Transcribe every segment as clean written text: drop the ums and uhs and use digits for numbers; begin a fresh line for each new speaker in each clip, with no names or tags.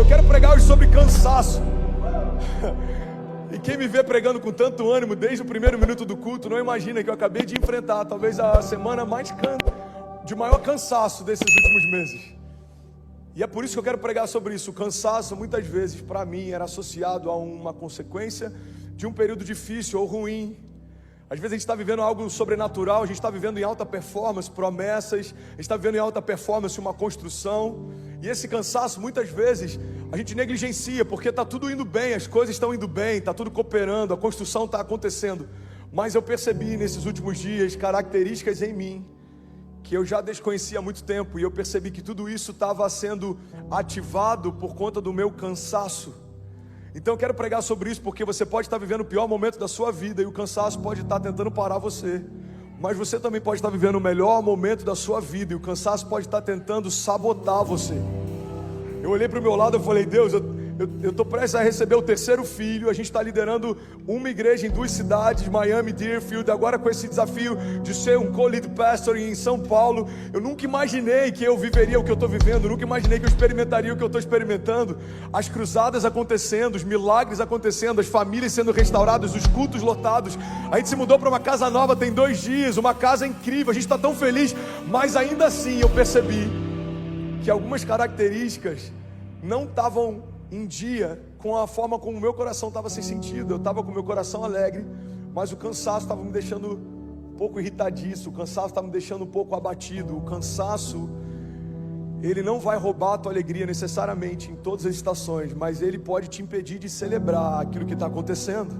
Eu quero pregar hoje sobre cansaço. E quem me vê pregando com tanto ânimo desde o primeiro minuto do culto, não imagina que eu acabei de enfrentar talvez a semana de maior cansaço desses últimos meses. E é por isso que eu quero pregar sobre isso. O cansaço muitas vezes para mim era associado a uma consequência de um período difícil ou ruim. Às vezes a gente está vivendo algo sobrenatural, a gente está vivendo em alta performance, promessas, a gente está vivendo em alta performance uma construção, e esse cansaço muitas vezes a gente negligencia, porque está tudo indo bem, as coisas estão indo bem, está tudo cooperando, a construção está acontecendo, mas eu percebi nesses últimos dias características em mim, que eu já desconhecia há muito tempo, e eu percebi que tudo isso estava sendo ativado por conta do meu cansaço. Então eu quero pregar sobre isso, porque você pode estar vivendo o pior momento da sua vida e o cansaço pode estar tentando parar você, mas você também pode estar vivendo o melhor momento da sua vida e o cansaço pode estar tentando sabotar você. Eu olhei para o meu lado e falei: Deus, eu estou prestes a receber o terceiro filho, a gente está liderando uma igreja em 2 cidades, Miami, Deerfield, agora com esse desafio de ser um co-lead pastor em São Paulo. Eu nunca imaginei que eu viveria o que eu estou vivendo, nunca imaginei que eu experimentaria o que eu estou experimentando, as cruzadas acontecendo, os milagres acontecendo, as famílias sendo restauradas, os cultos lotados. A gente se mudou para uma casa nova tem 2 dias, uma casa incrível, a gente está tão feliz, mas ainda assim eu percebi que algumas características não estavam em dia com a forma como o meu coração estava sem sentido. Eu estava com o meu coração alegre, mas o cansaço estava me deixando um pouco irritadiço, o cansaço estava me deixando um pouco abatido. O cansaço, ele não vai roubar a tua alegria necessariamente em todas as estações, mas ele pode te impedir de celebrar aquilo que está acontecendo.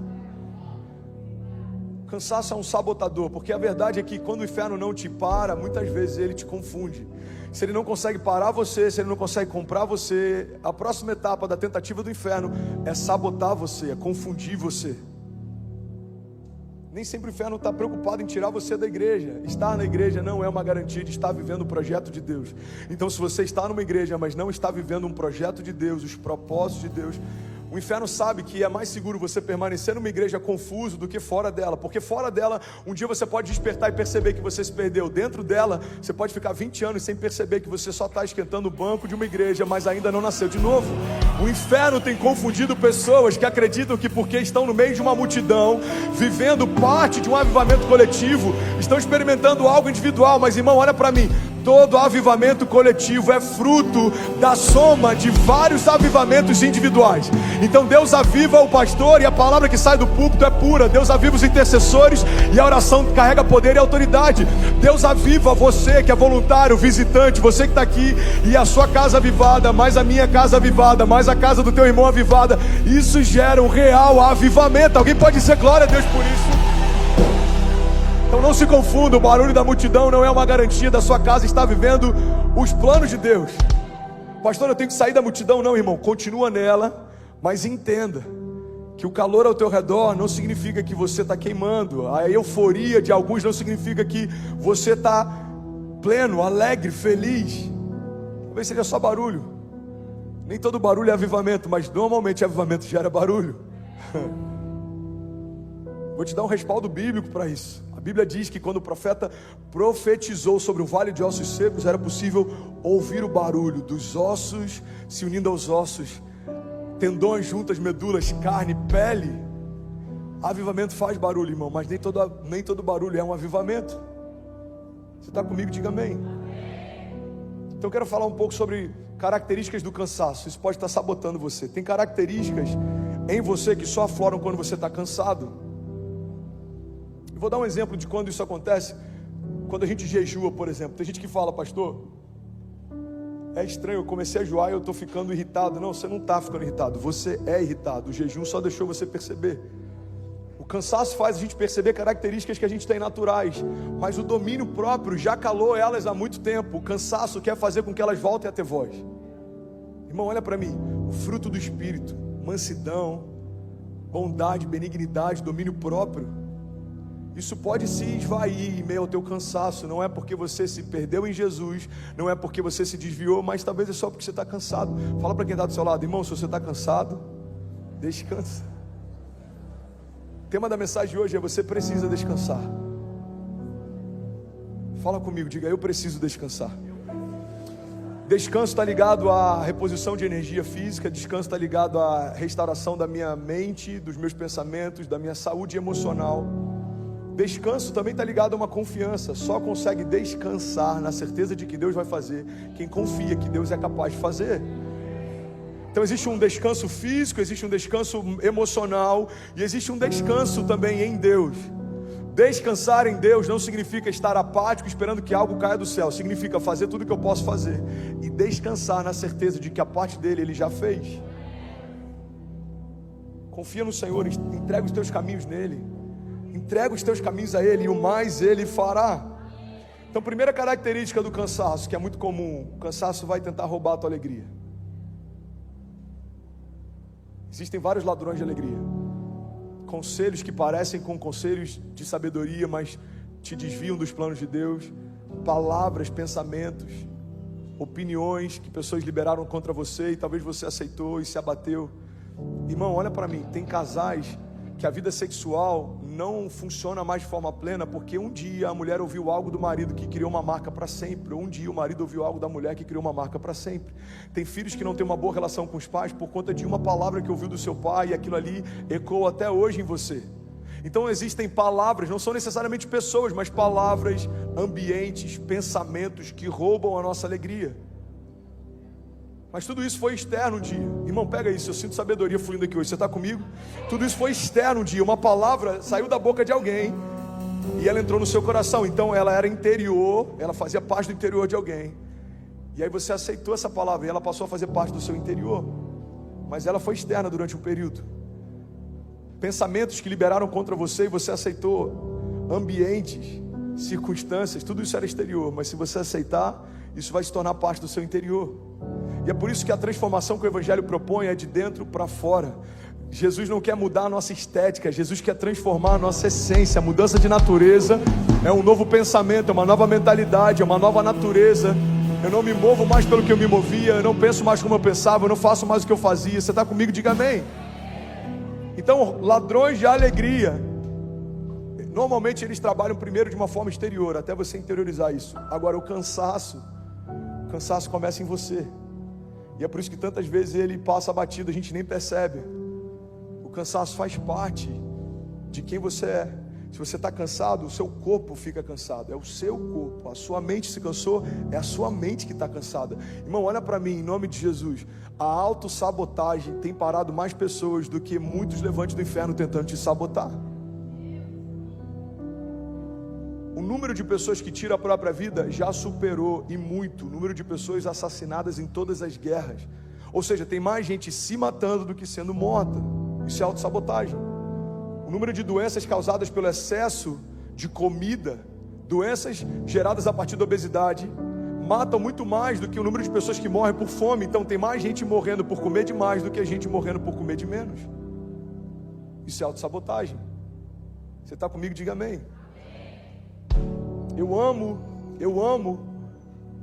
O cansaço é um sabotador, porque a verdade é que quando o inferno não te para, muitas vezes ele te confunde. Se ele não consegue parar você, se ele não consegue comprar você, a próxima etapa da tentativa do inferno é sabotar você, é confundir você. Nem sempre o inferno está preocupado em tirar você da igreja. Estar na igreja não é uma garantia de estar vivendo o projeto de Deus. Então, se você está numa igreja, mas não está vivendo um projeto de Deus, os propósitos de Deus, o inferno sabe que é mais seguro você permanecer numa igreja confuso do que fora dela, porque fora dela, um dia você pode despertar e perceber que você se perdeu. Dentro dela, você pode ficar 20 anos sem perceber que você só está esquentando o banco de uma igreja, mas ainda não nasceu de novo. O inferno tem confundido pessoas que acreditam que porque estão no meio de uma multidão, vivendo parte de um avivamento coletivo, estão experimentando algo individual. Mas irmão, olha para mim, todo avivamento coletivo é fruto da soma de vários avivamentos individuais. Então Deus aviva o pastor e a palavra que sai do púlpito é pura. Deus aviva os intercessores e a oração carrega poder e autoridade. Deus aviva você que é voluntário, visitante, você que está aqui e a sua casa avivada, mais a minha casa avivada, mais a casa do teu irmão avivada. Isso gera um real avivamento. Alguém pode dizer glória a Deus por isso? Então não se confunda, o barulho da multidão não é uma garantia da sua casa estar vivendo os planos de Deus. Pastor, eu tenho que sair da multidão. Não, irmão, continua nela, mas entenda que o calor ao teu redor não significa que você está queimando. A euforia de alguns não significa que você está pleno, alegre, feliz. Talvez seja só barulho. Nem todo barulho é avivamento, mas normalmente avivamento gera barulho. Vou te dar um respaldo bíblico para isso. A Bíblia diz que quando o profeta profetizou sobre o vale de ossos secos, era possível ouvir o barulho dos ossos se unindo aos ossos, tendões juntas, medulas, carne, pele. Avivamento faz barulho, irmão, mas nem todo barulho é um avivamento. Você está comigo? Diga amém. Então eu quero falar um pouco sobre características do cansaço. Isso pode estar sabotando você. Tem características em você que só afloram quando você está cansado. Vou dar um exemplo de quando isso acontece. Quando a gente jejua, por exemplo. Tem gente que fala: pastor, é estranho, eu comecei a jejuar e eu estou ficando irritado. Não, você não está ficando irritado, você é irritado. O jejum só deixou você perceber. O cansaço faz a gente perceber características que a gente tem naturais, mas o domínio próprio já calou elas há muito tempo. O cansaço quer fazer com que elas voltem a ter voz. Irmão, olha para mim. O fruto do Espírito, mansidão, bondade, benignidade, domínio próprio, isso pode se esvair em meio ao teu cansaço. Não é porque você se perdeu em Jesus, não é porque você se desviou, mas talvez é só porque você está cansado. Fala para quem está do seu lado: irmão, se você está cansado, descansa. O tema da mensagem de hoje é: você precisa descansar. Fala comigo, diga: eu preciso descansar. Descanso está ligado à reposição de energia física, descanso está ligado à restauração da minha mente, dos meus pensamentos, da minha saúde emocional. Descanso também está ligado a uma confiança. Só consegue descansar na certeza de que Deus vai fazer quem confia que Deus é capaz de fazer. Então existe um descanso físico, existe um descanso emocional e existe um descanso também em Deus. Descansar em Deus não significa estar apático esperando que algo caia do céu. Significa fazer tudo o que eu posso fazer e descansar na certeza de que a parte dele Ele já fez. Confia no Senhor, entrega os teus caminhos nele. Entrega os teus caminhos a Ele e o mais Ele fará. Então, primeira característica do cansaço, que é muito comum: o cansaço vai tentar roubar a tua alegria. Existem vários ladrões de alegria. Conselhos que parecem com conselhos de sabedoria, mas te desviam dos planos de Deus. Palavras, pensamentos, opiniões que pessoas liberaram contra você e talvez você aceitou e se abateu. Irmão, olha para mim, tem casais que a vida sexual não funciona mais de forma plena porque um dia a mulher ouviu algo do marido que criou uma marca para sempre, ou um dia o marido ouviu algo da mulher que criou uma marca para sempre. Tem filhos que não têm uma boa relação com os pais por conta de uma palavra que ouviu do seu pai e aquilo ali ecoa até hoje em você. Então existem palavras, não são necessariamente pessoas, mas palavras, ambientes, pensamentos que roubam a nossa alegria. Mas tudo isso foi externo um dia. Irmão, pega isso, eu sinto sabedoria fluindo aqui hoje, você está comigo? Tudo isso foi externo um dia, uma palavra saiu da boca de alguém e ela entrou no seu coração. Então ela era interior, ela fazia parte do interior de alguém. E aí você aceitou essa palavra e ela passou a fazer parte do seu interior. Mas ela foi externa durante um período. Pensamentos que liberaram contra você e você aceitou. Ambientes, circunstâncias, tudo isso era exterior. Mas se você aceitar, isso vai se tornar parte do seu interior. E é por isso que a transformação que o Evangelho propõe é de dentro para fora. Jesus não quer mudar a nossa estética, Jesus quer transformar a nossa essência. A mudança de natureza é um novo pensamento, é uma nova mentalidade, é uma nova natureza. Eu não me movo mais pelo que eu me movia, eu não penso mais como eu pensava, eu não faço mais o que eu fazia. Você está comigo? Diga amém. Então, ladrões de alegria, normalmente eles trabalham primeiro de uma forma exterior, até você interiorizar isso. Agora o cansaço começa em você. E é por isso que tantas vezes ele passa batido, a gente nem percebe. O cansaço faz parte de quem você é. Se você está cansado, o seu corpo fica cansado. É o seu corpo. A sua mente se cansou, é a sua mente que está cansada. Irmão, olha para mim, em nome de Jesus. A autossabotagem tem parado mais pessoas do que muitos levantes do inferno tentando te sabotar. O número de pessoas que tiram a própria vida já superou e muito o número de pessoas assassinadas em todas as guerras. Ou seja, tem mais gente se matando do que sendo morta. Isso é autossabotagem. O número de doenças causadas pelo excesso de comida, doenças geradas a partir da obesidade, matam muito mais do que o número de pessoas que morrem por fome. Então tem mais gente morrendo por comer demais do que a gente morrendo por comer de menos. Isso é autossabotagem. Você está comigo? Diga amém. Eu amo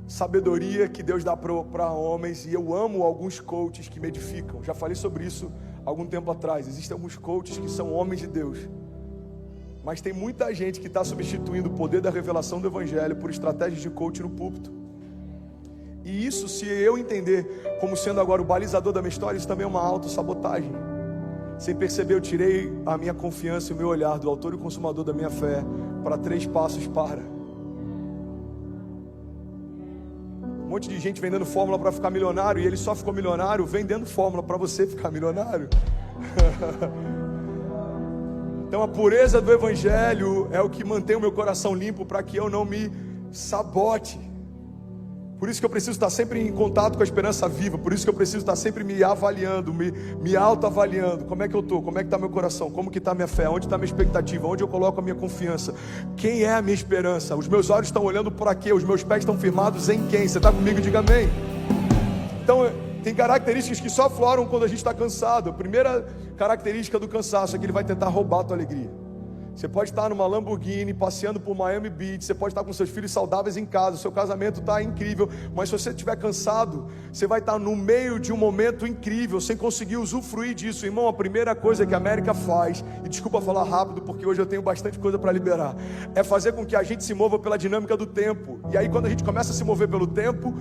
sabedoria que Deus dá para homens, e eu amo alguns coaches que me edificam. Já falei sobre isso algum tempo atrás. Existem alguns coaches que são homens de Deus, mas tem muita gente que está substituindo o poder da revelação do Evangelho por estratégias de coach no púlpito. E isso, se eu entender como sendo agora o balizador da minha história, isso também é uma autossabotagem. Sem perceber, eu tirei a minha confiança e o meu olhar do autor e consumador da minha fé para 3 passos para. Um monte de gente vendendo fórmula para ficar milionário, e ele só ficou milionário vendendo fórmula para você ficar milionário. Então a pureza do Evangelho é o que mantém o meu coração limpo para que eu não me sabote. Por isso que eu preciso estar sempre em contato com a esperança viva. Por isso que eu preciso estar sempre me avaliando, me autoavaliando. Como é que eu estou? Como é que está meu coração? Como que está a minha fé? Onde está a minha expectativa? Onde eu coloco a minha confiança? Quem é a minha esperança? Os meus olhos estão olhando para quê? Os meus pés estão firmados em quem? Você está comigo? Diga amém. Então tem características que só afloram quando a gente está cansado. A primeira característica do cansaço é que ele vai tentar roubar a tua alegria. Você pode estar numa Lamborghini, passeando por Miami Beach, você pode estar com seus filhos saudáveis em casa, seu casamento está incrível, mas se você estiver cansado, você vai estar no meio de um momento incrível, sem conseguir usufruir disso. Irmão, a primeira coisa que a América faz, e desculpa falar rápido, porque hoje eu tenho bastante coisa para liberar, é fazer com que a gente se mova pela dinâmica do tempo. E aí quando a gente começa a se mover pelo tempo,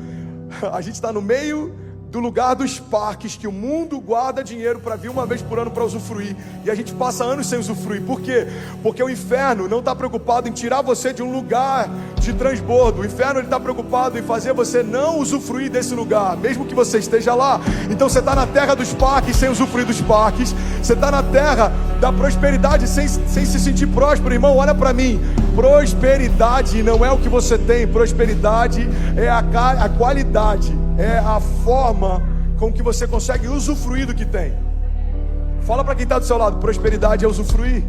A gente está no meio do lugar dos parques que o mundo guarda dinheiro para vir uma vez por ano para usufruir, e a gente passa anos sem usufruir. Por quê? Porque o inferno não está preocupado em tirar você de um lugar de transbordo. O inferno está preocupado em fazer você não usufruir desse lugar, mesmo que você esteja lá. Então você está na terra dos parques sem usufruir dos parques, você está na terra da prosperidade sem se sentir próspero. Irmão, olha para mim, prosperidade não é o que você tem, prosperidade é a qualidade, é a forma com que você consegue usufruir do que tem. Fala para quem está do seu lado, prosperidade é usufruir.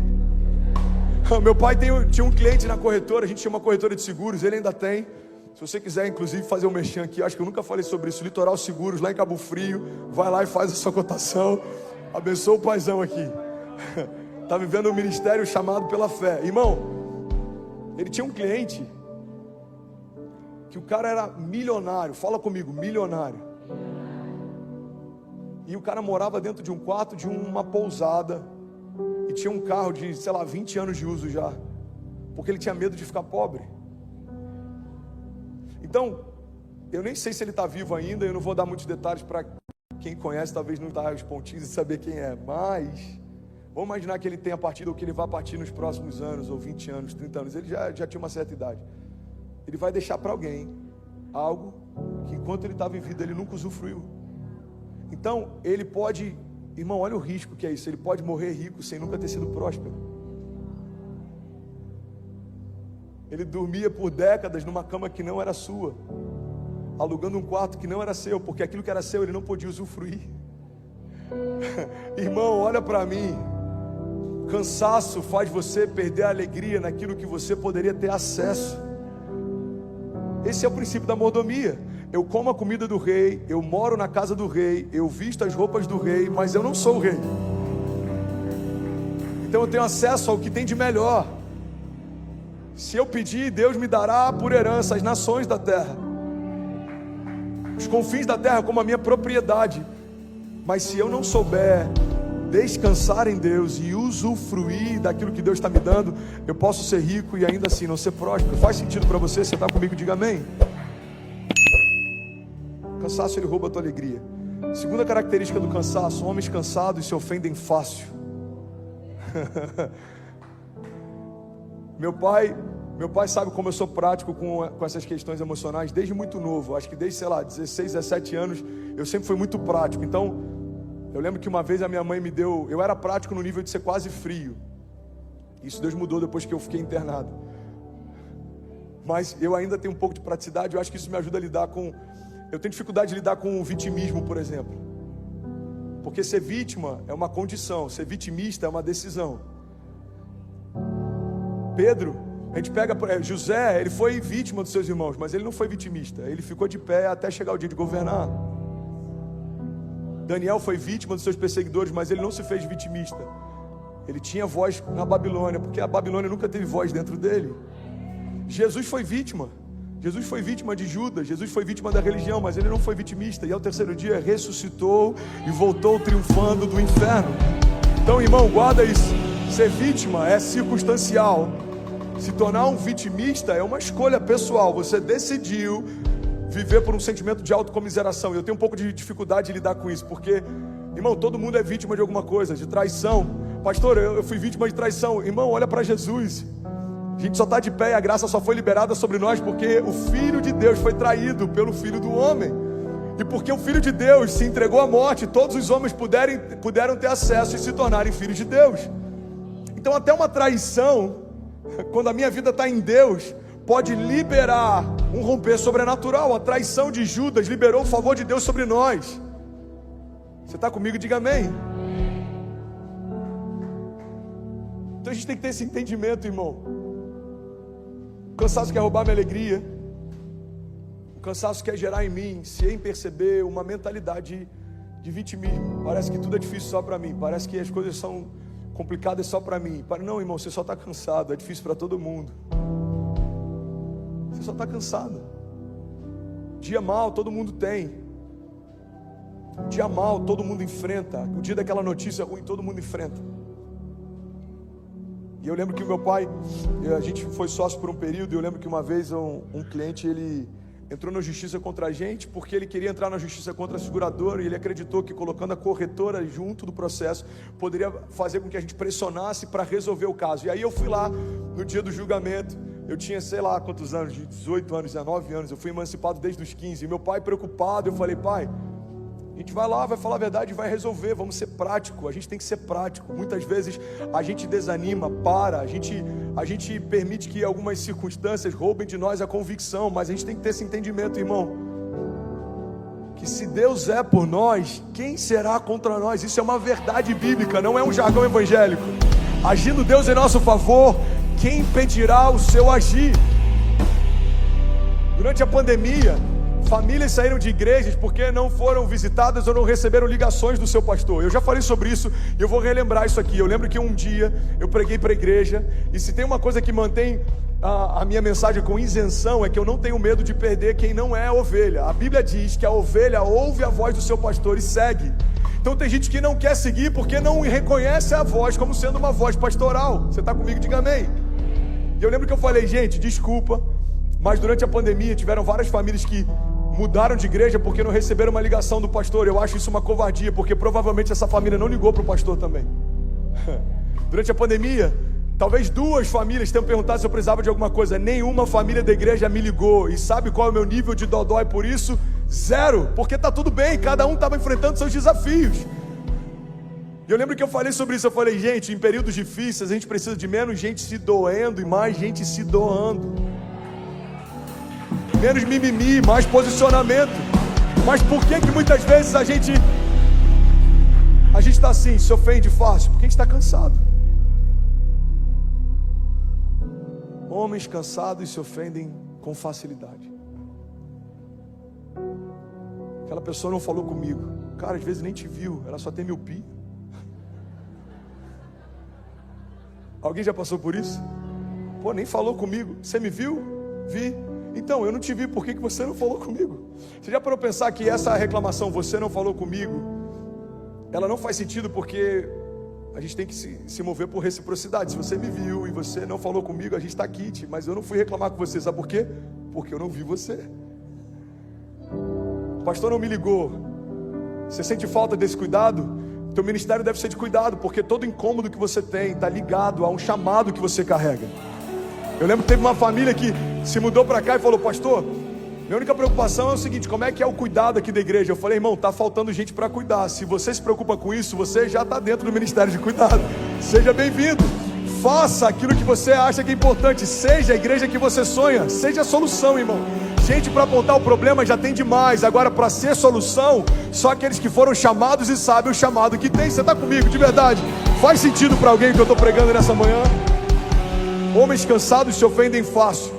Meu pai tinha um cliente na corretora, a gente tinha uma corretora de seguros, ele ainda tem. Se você quiser, inclusive, fazer um merchan aqui, acho que eu nunca falei sobre isso, Litoral Seguros, lá em Cabo Frio, vai lá e faz a sua cotação. Abençoa o paizão aqui. Está vivendo um ministério chamado pela fé. Irmão, ele tinha um cliente que o cara era milionário. Fala comigo, milionário. E o cara morava dentro de um quarto de uma pousada e tinha um carro de, 20 anos de uso já, porque ele tinha medo de ficar pobre. Então, eu nem sei se ele está vivo ainda, eu não vou dar muitos detalhes para quem conhece, talvez não dá os pontinhos de saber quem é, mas vamos imaginar que ele tenha partido, ou que ele vai partir nos próximos anos, ou 20 anos, 30 anos, ele já tinha uma certa idade. Ele vai deixar para alguém algo que enquanto ele estava em vida ele nunca usufruiu. Então ele pode, irmão, olha o risco que é isso, ele pode morrer rico sem nunca ter sido próspero. Ele dormia por décadas numa cama que não era sua, alugando um quarto que não era seu, porque aquilo que era seu ele não podia usufruir. Irmão, olha para mim, cansaço faz você perder a alegria naquilo que você poderia ter acesso. Esse é o princípio da mordomia. Eu como a comida do rei, eu moro na casa do rei, eu visto as roupas do rei, mas eu não sou o rei. Então eu tenho acesso ao que tem de melhor. Se eu pedir, Deus me dará por herança as nações da terra, os confins da terra como a minha propriedade. Mas se eu não souber descansar em Deus e usufruir daquilo que Deus está me dando, eu posso ser rico e ainda assim não ser próspero. Faz sentido para você? Você está comigo? Diga amém. O cansaço, ele rouba a tua alegria. Segunda característica do cansaço: homens cansados se ofendem fácil. Meu pai sabe como eu sou prático com essas questões emocionais desde muito novo. Acho que desde, 16, 17 anos eu sempre fui muito prático. Então eu lembro que uma vez a minha mãe me deu, eu era prático no nível de ser quase frio. Isso Deus mudou depois que eu fiquei internado. Mas eu ainda tenho um pouco de praticidade, eu acho que isso me ajuda a lidar com... Eu tenho dificuldade de lidar com o vitimismo, por exemplo. Porque ser vítima é uma condição, ser vitimista é uma decisão. Pedro, a gente pega... José, ele foi vítima dos seus irmãos, mas ele não foi vitimista. Ele ficou de pé até chegar o dia de governar. Daniel foi vítima dos seus perseguidores, mas ele não se fez vitimista. Ele tinha voz na Babilônia, porque a Babilônia nunca teve voz dentro dele. Jesus foi vítima. Jesus foi vítima de Judas, Jesus foi vítima da religião, mas ele não foi vitimista. E ao terceiro dia ressuscitou e voltou triunfando do inferno. Então, irmão, guarda isso. Ser vítima é circunstancial. Se tornar um vitimista é uma escolha pessoal. Você decidiu viver por um sentimento de autocomiseração. Eu tenho um pouco de dificuldade de lidar com isso, porque, irmão, todo mundo é vítima de alguma coisa, de traição. Pastor, eu fui vítima de traição. Irmão, olha para Jesus. A gente só está de pé e a graça só foi liberada sobre nós porque o Filho de Deus foi traído pelo Filho do homem. E porque o Filho de Deus se entregou à morte, todos os homens puderam ter acesso e se tornarem filhos de Deus. Então até uma traição, quando a minha vida está em Deus, pode liberar um romper sobrenatural. A traição de Judas liberou o favor de Deus sobre nós. Você está comigo? Diga amém. Então a gente tem que ter esse entendimento, irmão. O cansaço quer roubar minha alegria. O cansaço quer gerar em mim, se em perceber, uma mentalidade de vitimismo. Parece que tudo é difícil só para mim. Parece que as coisas são complicadas só para mim. Não, irmão, você só está cansado. É difícil para todo mundo. Você só está cansado. Dia mal todo mundo tem. Dia mal todo mundo enfrenta. O dia daquela notícia ruim todo mundo enfrenta. E eu lembro que o meu pai, a gente foi sócio por um período. E eu lembro que uma vez um cliente, ele entrou na justiça contra a gente porque ele queria entrar na justiça contra a seguradora, e ele acreditou que colocando a corretora junto do processo poderia fazer com que a gente pressionasse para resolver o caso. E aí eu fui lá no dia do julgamento. Eu tinha sei lá quantos anos, de 18 anos, 19 anos, eu fui emancipado desde os 15, e meu pai preocupado, eu falei: pai, a gente vai lá, vai falar a verdade e vai resolver, vamos ser prático, a gente tem que ser prático. Muitas vezes a gente desanima, a gente permite que algumas circunstâncias roubem de nós a convicção, mas a gente tem que ter esse entendimento, irmão, que se Deus é por nós, quem será contra nós? Isso é uma verdade bíblica, não é um jargão evangélico. Agindo Deus em nosso favor, quem impedirá o seu agir? Durante a pandemia, famílias saíram de igrejas porque não foram visitadas ou não receberam ligações do seu pastor. Eu já falei sobre isso e eu vou relembrar isso aqui. Eu lembro que um dia eu preguei para a igreja, e se tem uma coisa que mantém a minha mensagem com isenção, é que eu não tenho medo de perder quem não é ovelha. A Bíblia diz que a ovelha ouve a voz do seu pastor e segue. Então tem gente que não quer seguir porque não reconhece a voz como sendo uma voz pastoral. Você está comigo? Diga amém. E eu lembro que eu falei: gente, desculpa, mas durante a pandemia tiveram várias famílias que mudaram de igreja porque não receberam uma ligação do pastor. Eu acho isso uma covardia, porque provavelmente essa família não ligou para o pastor também. Durante a pandemia, talvez 2 famílias tenham perguntado se eu precisava de alguma coisa. Nenhuma família da igreja me ligou. E sabe qual é o meu nível de dodói por isso? 0, porque está tudo bem, cada um estava enfrentando seus desafios. E eu lembro que eu falei sobre isso. Eu falei: gente, em períodos difíceis a gente precisa de menos gente se doendo e mais gente se doando. Menos mimimi, mais posicionamento. Mas por que muitas vezes a gente está assim, se ofende fácil? Porque a gente está cansado. Homens cansados se ofendem com facilidade. Aquela pessoa não falou comigo. Cara, às vezes nem te viu, ela só tem miopia. Alguém já passou por isso? Pô, nem falou comigo. Você me viu? Vi. Então, eu não te vi, por que você não falou comigo? Você já parou para pensar que essa reclamação, você não falou comigo, ela não faz sentido, porque a gente tem que se mover por reciprocidade. Se você me viu e você não falou comigo, a gente está aqui, mas eu não fui reclamar com você, sabe por quê? Porque eu não vi você. O pastor não me ligou. Você sente falta desse cuidado? Teu ministério deve ser de cuidado, porque todo incômodo que você tem está ligado a um chamado que você carrega. Eu lembro que teve uma família que se mudou para cá e falou: pastor, minha única preocupação é o seguinte, como é que é o cuidado aqui da igreja? Eu falei: irmão, está faltando gente para cuidar. Se você se preocupa com isso, você já está dentro do ministério de cuidado. Seja bem-vindo. Faça aquilo que você acha que é importante. Seja a igreja que você sonha. Seja a solução, irmão. Gente para apontar o problema já tem demais. Agora, para ser solução, só aqueles que foram chamados e sabem o chamado que tem. Você está comigo, de verdade? Faz sentido para alguém que eu estou pregando nessa manhã? Homens cansados se ofendem fácil.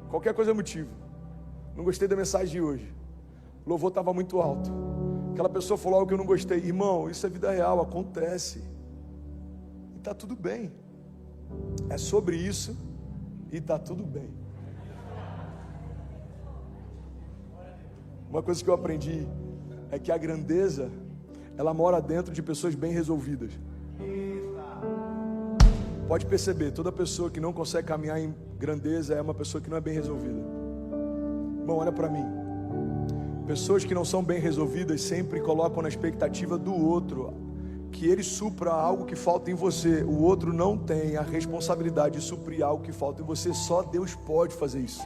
Qualquer coisa é motivo. Não gostei da mensagem de hoje. O louvor estava muito alto. Aquela pessoa falou algo que eu não gostei. Irmão, isso é vida real, acontece. E está tudo bem. É sobre isso e está tudo bem. Uma coisa que eu aprendi é que a grandeza, ela mora dentro de pessoas bem resolvidas. Pode perceber, toda pessoa que não consegue caminhar em grandeza é uma pessoa que não é bem resolvida. Bom, olha para mim. Pessoas que não são bem resolvidas sempre colocam na expectativa do outro que ele supra algo que falta em você. O outro não tem a responsabilidade de suprir algo que falta em você. Só Deus pode fazer isso.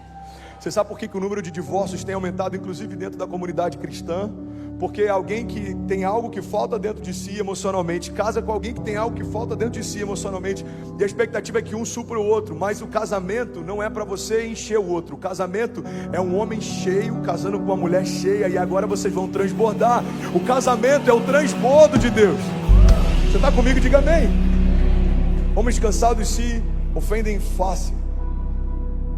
Você sabe por que o número de divórcios tem aumentado, inclusive dentro da comunidade cristã? Porque alguém que tem algo que falta dentro de si emocionalmente casa com alguém que tem algo que falta dentro de si emocionalmente, e a expectativa é que um supra o outro. Mas o casamento não é para você encher o outro. O casamento é um homem cheio casando com uma mulher cheia, e agora vocês vão transbordar. O casamento é o transbordo de Deus. Você está comigo? Diga amém. Homens cansados se ofendem fácil.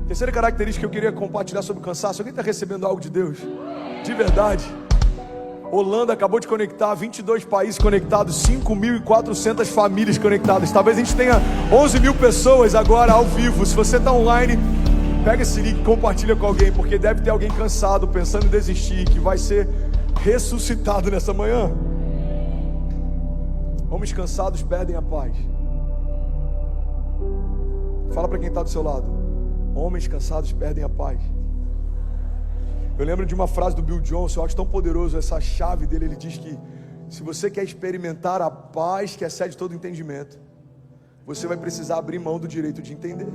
Terceira característica que eu queria compartilhar sobre o cansaço. Alguém está recebendo algo de Deus? De verdade. Holanda acabou de conectar 22 países conectados, 5.400 famílias conectadas. Talvez a gente tenha 11 mil pessoas agora ao vivo. Se você está online, pega esse link e compartilha com alguém, porque deve ter alguém cansado, pensando em desistir, que vai ser ressuscitado nessa manhã. Homens cansados perdem a paz. Fala para quem está do seu lado: Homens cansados perdem a paz. Eu lembro de uma frase do Bill Johnson, eu acho tão poderoso essa chave dele. Ele diz que se você quer experimentar a paz que excede todo entendimento, você vai precisar abrir mão do direito de entender.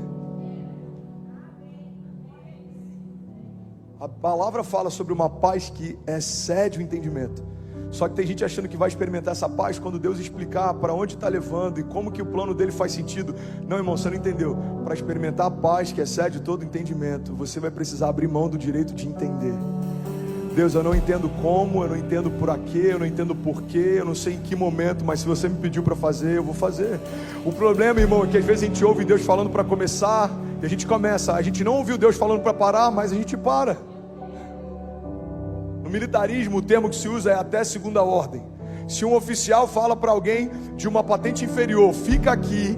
A palavra fala sobre uma paz que excede o entendimento. Só que tem gente achando que vai experimentar essa paz quando Deus explicar para onde está levando e como que o plano dele faz sentido. Não, irmão, você não entendeu. Para experimentar a paz que excede todo entendimento, você vai precisar abrir mão do direito de entender. Deus, eu não entendo como, eu não entendo por quê, eu não entendo porquê, eu não sei em que momento, mas se você me pediu para fazer, eu vou fazer. O problema, irmão, é que às vezes a gente ouve Deus falando para começar e a gente começa. A gente não ouviu Deus falando para parar, mas a gente para. No militarismo, o termo que se usa é até segunda ordem. Se um oficial fala para alguém de uma patente inferior, fica aqui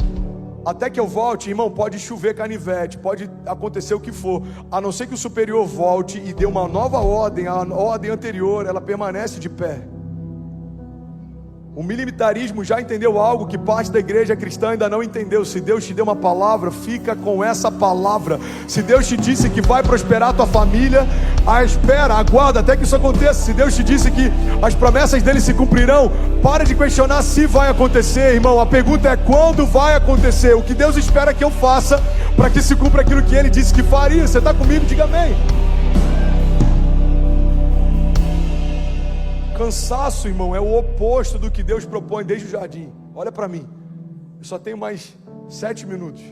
até que eu volte, irmão, pode chover canivete, pode acontecer o que for, a não ser que o superior volte e dê uma nova ordem, a ordem anterior, ela permanece de pé. O militarismo já entendeu algo que parte da igreja cristã ainda não entendeu. Se Deus te deu uma palavra, fica com essa palavra. Se Deus te disse que vai prosperar a tua família, espera, aguarda até que isso aconteça. Se Deus te disse que as promessas dele se cumprirão, para de questionar se vai acontecer, irmão. A pergunta é quando vai acontecer. O que Deus espera que eu faça para que se cumpra aquilo que ele disse que faria. Você está comigo? Diga amém. Cansaço, irmão, é o oposto do que Deus propõe desde o jardim. Olha para mim, eu só tenho mais 7 minutos.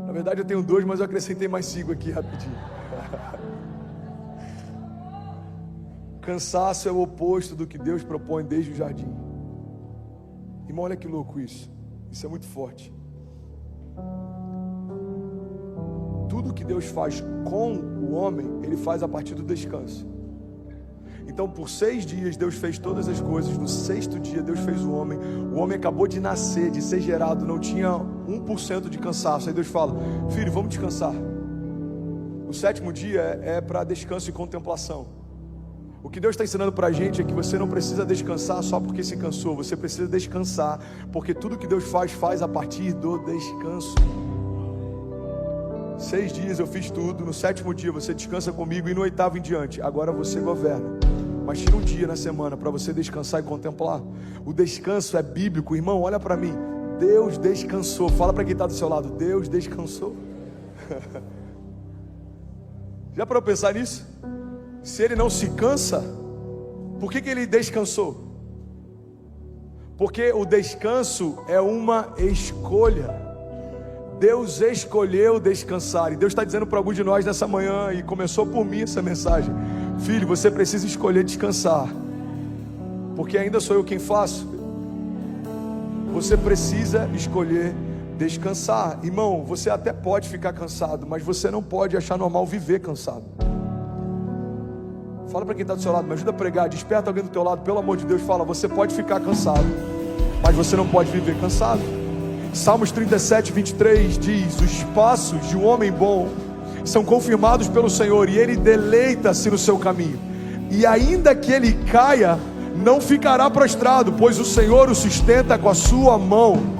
Na verdade eu tenho 2, mas eu acrescentei mais 5 aqui rapidinho. Cansaço é o oposto do que Deus propõe desde o jardim. Irmão, olha que louco isso. Isso é muito forte. Tudo que Deus faz com o homem, Ele faz a partir do descanso. Então por 6 dias Deus fez todas as coisas. No 6º dia Deus fez o homem. O homem acabou de nascer, de ser gerado, não tinha 1% de cansaço. Aí Deus fala: filho, vamos descansar. O 7º dia é para descanso e contemplação. O que Deus está ensinando para a gente é que você não precisa descansar só porque se cansou. Você precisa descansar porque tudo que Deus faz a partir do descanso. 6 dias eu fiz tudo. No 7º dia você descansa comigo, e no 8º em diante agora você governa. Mas tira um dia na semana para você descansar e contemplar. O descanso é bíblico, irmão. Olha para mim, Deus descansou. Fala para quem está do seu lado: Deus descansou. Já parou para pensar nisso? Se Ele não se cansa, por que Ele descansou? Porque o descanso é uma escolha. Deus escolheu descansar. E Deus está dizendo para alguns de nós nessa manhã, e começou por mim essa mensagem: filho, você precisa escolher descansar, porque ainda sou eu quem faço. Você precisa escolher descansar. Irmão, você até pode ficar cansado, mas você não pode achar normal viver cansado. Fala para quem está do seu lado, me ajuda a pregar, desperta alguém do teu lado, pelo amor de Deus. Fala: você pode ficar cansado, mas você não pode viver cansado. Salmos 37, 23 diz: os passos de um homem bom são confirmados pelo Senhor, e ele deleita-se no seu caminho. E ainda que ele caia, não ficará prostrado, pois o Senhor o sustenta com a sua mão.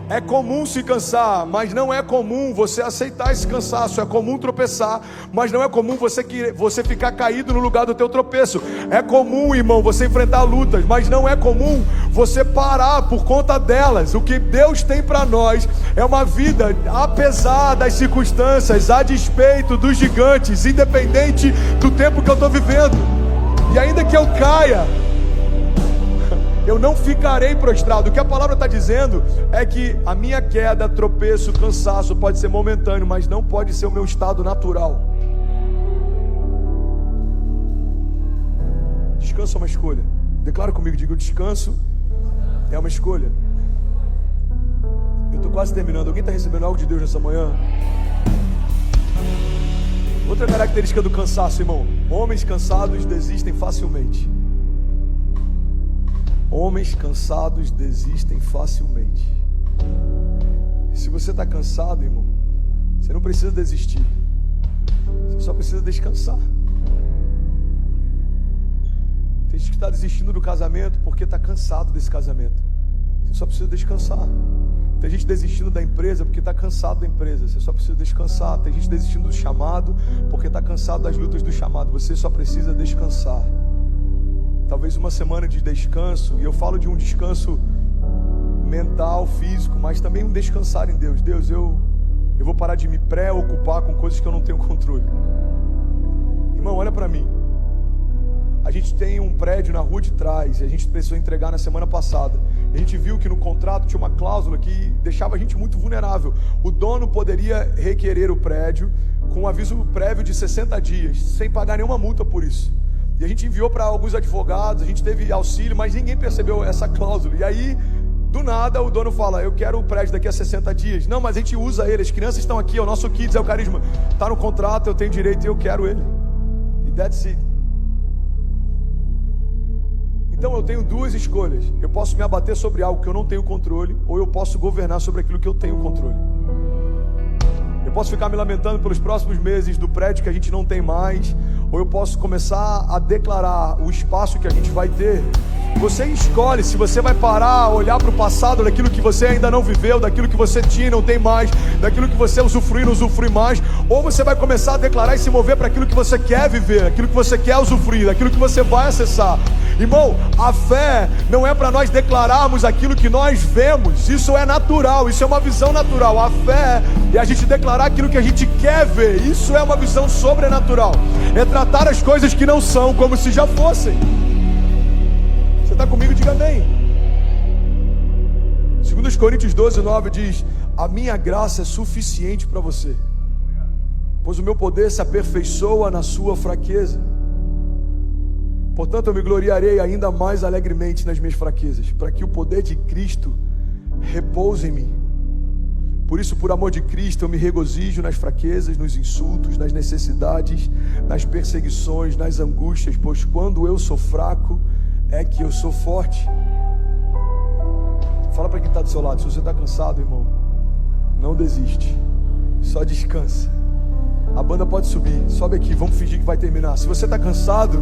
É comum se cansar, mas não é comum você aceitar esse cansaço. É comum tropeçar, mas não é comum você ficar caído no lugar do teu tropeço. É comum, irmão, você enfrentar lutas, mas não é comum você parar por conta delas. O que Deus tem para nós é uma vida apesar das circunstâncias, a despeito dos gigantes, independente do tempo que eu estou vivendo. E ainda que eu caia, eu não ficarei prostrado. O que a palavra está dizendo é que a minha queda, tropeço, cansaço pode ser momentâneo, mas não pode ser o meu estado natural. Descanso é uma escolha. Declara comigo, diga: o descanso é uma escolha. Eu estou quase terminando. Alguém está recebendo algo de Deus nessa manhã? Outra característica do cansaço, irmão: homens cansados desistem facilmente. Homens cansados desistem facilmente. Se você está cansado, irmão, você não precisa desistir. Você só precisa descansar. Tem gente que está desistindo do casamento porque está cansado desse casamento. Você só precisa descansar. Tem gente desistindo da empresa porque está cansado da empresa. Você só precisa descansar. Tem gente desistindo do chamado porque está cansado das lutas do chamado. Você só precisa descansar. Talvez uma semana de descanso, e eu falo de um descanso mental, físico, mas também um descansar em Deus. Deus, eu vou parar de me preocupar com coisas que eu não tenho controle. Irmão, olha para mim. A gente tem um prédio na rua de trás, e a gente precisou entregar na semana passada. A gente viu que no contrato tinha uma cláusula que deixava a gente muito vulnerável. O dono poderia requerer o prédio com um aviso prévio de 60 dias, sem pagar nenhuma multa por isso. E a gente enviou para alguns advogados, a gente teve auxílio, mas ninguém percebeu essa cláusula. E aí, do nada, o dono fala, eu quero o prédio daqui a 60 dias. Não, mas a gente usa ele, as crianças estão aqui, é o nosso Kids, é o Carisma. Está no contrato, eu tenho direito e eu quero ele. E that's it. Então eu tenho duas escolhas. Eu posso me abater sobre algo que eu não tenho controle, ou eu posso governar sobre aquilo que eu tenho controle. Eu posso ficar me lamentando pelos próximos meses do prédio que a gente não tem mais, ou eu posso começar a declarar o espaço que a gente vai ter. Você escolhe se você vai parar, olhar para o passado, daquilo que você ainda não viveu, daquilo que você tinha e não tem mais, daquilo que você usufrui e não usufrui mais, ou você vai começar a declarar e se mover para aquilo que você quer viver, aquilo que você quer usufruir, daquilo que você vai acessar. Irmão, a fé não é para nós declararmos aquilo que nós vemos, isso é natural, isso é uma visão natural. A fé é a gente declarar aquilo que a gente quer ver, isso é uma visão sobrenatural. É tratar as coisas que não são como se já fossem. Você está comigo? Diga amém. 2 Coríntios 12:9 diz: a minha graça é suficiente para você, pois o meu poder se aperfeiçoa na sua fraqueza. Portanto, eu me gloriarei ainda mais alegremente nas minhas fraquezas, para que o poder de Cristo repouse em mim. Por isso, por amor de Cristo, eu me regozijo nas fraquezas, nos insultos, nas necessidades, nas perseguições, nas angústias, pois quando eu sou fraco, é que eu sou forte. Fala para quem está do seu lado, se você está cansado, irmão, não desiste, só descansa. A banda pode subir, sobe aqui, vamos fingir que vai terminar. Se você está cansado,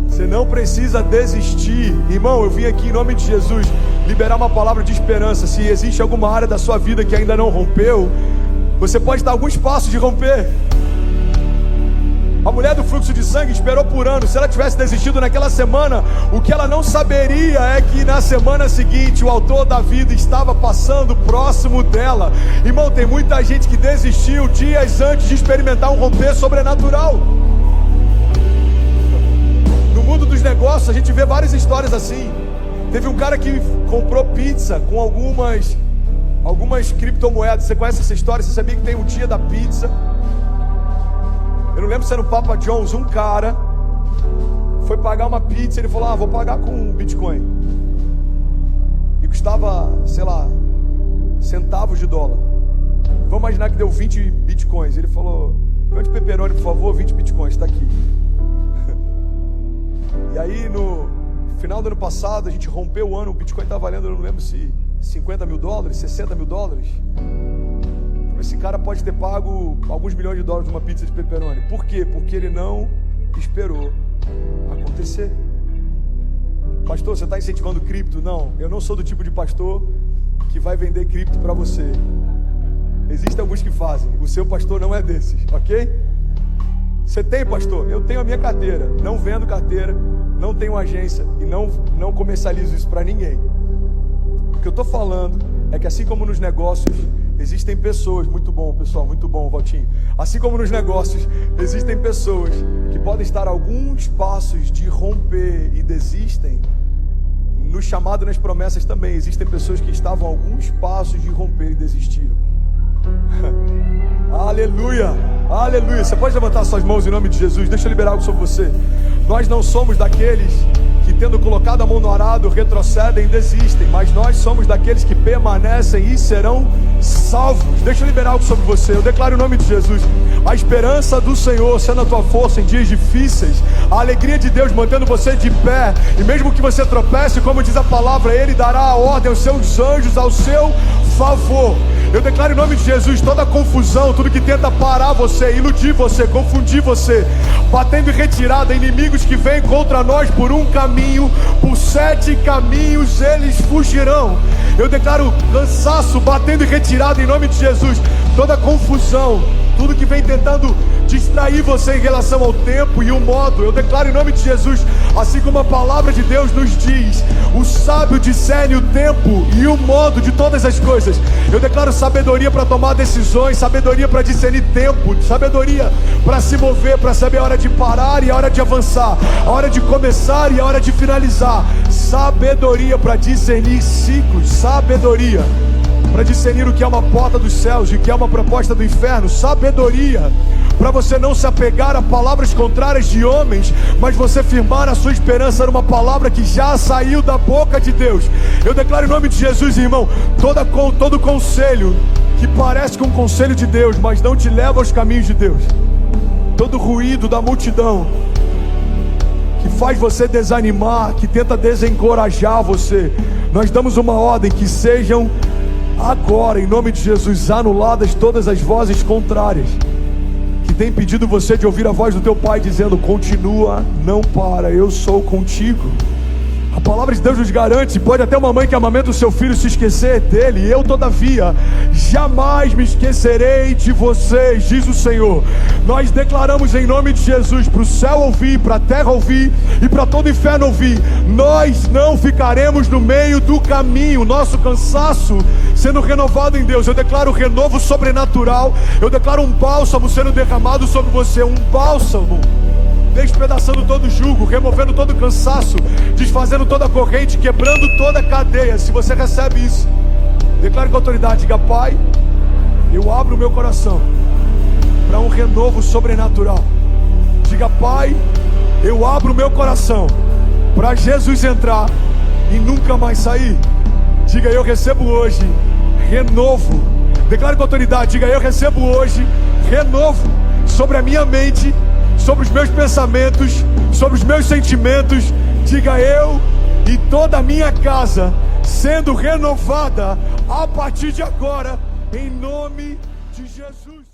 você não precisa desistir. Irmão, eu vim aqui em nome de Jesus liberar uma palavra de esperança. Se existe alguma área da sua vida que ainda não rompeu, você pode dar alguns passos de romper. A mulher do fluxo de sangue esperou por anos. Se ela tivesse desistido naquela semana, o que ela não saberia é que na semana seguinte o autor da vida estava passando próximo dela. Irmão, tem muita gente que desistiu dias antes de experimentar um romper sobrenatural. No mundo dos negócios a gente vê várias histórias assim. Teve um cara que comprou pizza com algumas criptomoedas. Você conhece essa história? Você sabia que tem o dia da pizza? Eu não lembro se era no Papa John's. Um cara foi pagar uma pizza. Ele falou, vou pagar com Bitcoin. E custava, sei lá, centavos de dólar. Vamos imaginar que deu 20 Bitcoins. Ele falou, me de pepperoni, por favor, 20 Bitcoins, está aqui. E aí no final do ano passado, a gente rompeu o ano, o Bitcoin está valendo, eu não lembro se $50 mil, $60 mil. Esse cara pode ter pago alguns milhões de dólares de uma pizza de pepperoni. Por quê? Porque ele não esperou acontecer. Pastor, você está incentivando cripto? Não, eu não sou do tipo de pastor que vai vender cripto para você. Existem alguns que fazem. O seu pastor não é desses, ok? Você tem, pastor? Eu tenho a minha carteira. Não vendo carteira, não tenho agência e não comercializo isso para ninguém. O que eu estou falando é que assim como nos negócios existem pessoas, muito bom pessoal, muito bom Valtinho. Assim como nos negócios existem pessoas que podem estar a alguns passos de romper e desistem, no chamado e nas promessas também existem pessoas que estavam a alguns passos de romper e desistiram. Aleluia, aleluia. Você pode levantar suas mãos em nome de Jesus? Deixa eu liberar algo sobre você. Nós não somos daqueles que, tendo colocado a mão no arado, retrocedem e desistem, mas nós somos daqueles que permanecem e serão salvos. Deixa eu liberar algo sobre você. Eu declaro em nome de Jesus a esperança do Senhor sendo a tua força em dias difíceis, a alegria de Deus mantendo você de pé, e mesmo que você tropece, como diz a palavra, Ele dará a ordem aos seus anjos ao seu favor. Eu declaro em nome de Jesus toda confusão, tudo que tenta parar você, iludir você, confundir você, batendo em retirada, inimigos que vêm contra nós por um caminho, por 7 caminhos eles fugirão. Eu declaro cansaço batendo em retirada em nome de Jesus, toda confusão, tudo que vem tentando distrair você em relação ao tempo e o modo. Eu declaro em nome de Jesus, assim como a palavra de Deus nos diz, o sábio discerne o tempo e o modo de todas as coisas. Eu declaro sabedoria para tomar decisões, sabedoria para discernir tempo, sabedoria para se mover, para saber a hora de parar e a hora de avançar, a hora de começar e a hora de finalizar. Sabedoria para discernir ciclos, sabedoria para discernir o que é uma porta dos céus e o que é uma proposta do inferno, sabedoria para você não se apegar a palavras contrárias de homens, mas você firmar a sua esperança numa palavra que já saiu da boca de Deus. Eu declaro em nome de Jesus, irmão, todo conselho que parece com um conselho de Deus, mas não te leva aos caminhos de Deus, todo ruído da multidão que faz você desanimar, que tenta desencorajar você, nós damos uma ordem que sejam agora, em nome de Jesus, anuladas todas as vozes contrárias que tem impedido você de ouvir a voz do teu Pai dizendo: continua, não para, eu sou contigo. A palavra de Deus nos garante, pode até uma mãe que amamenta o seu filho se esquecer dele, eu todavia jamais me esquecerei de vocês, diz o Senhor. Nós declaramos em nome de Jesus, para o céu ouvir, para a terra ouvir e para todo o inferno ouvir, nós não ficaremos no meio do caminho, nosso cansaço sendo renovado em Deus. Eu declaro renovo sobrenatural, eu declaro um bálsamo sendo derramado sobre você, um bálsamo despedaçando todo jugo, removendo todo cansaço, desfazendo toda corrente, quebrando toda cadeia. Se você recebe isso, declare com autoridade, diga: Pai, eu abro o meu coração para um renovo sobrenatural. Diga: Pai, eu abro o meu coração para Jesus entrar e nunca mais sair. Diga: eu recebo hoje renovo. Declare com autoridade, diga: eu recebo hoje renovo sobre a minha mente, sobre os meus pensamentos, sobre os meus sentimentos. Diga: eu e toda a minha casa sendo renovada a partir de agora, em nome de Jesus.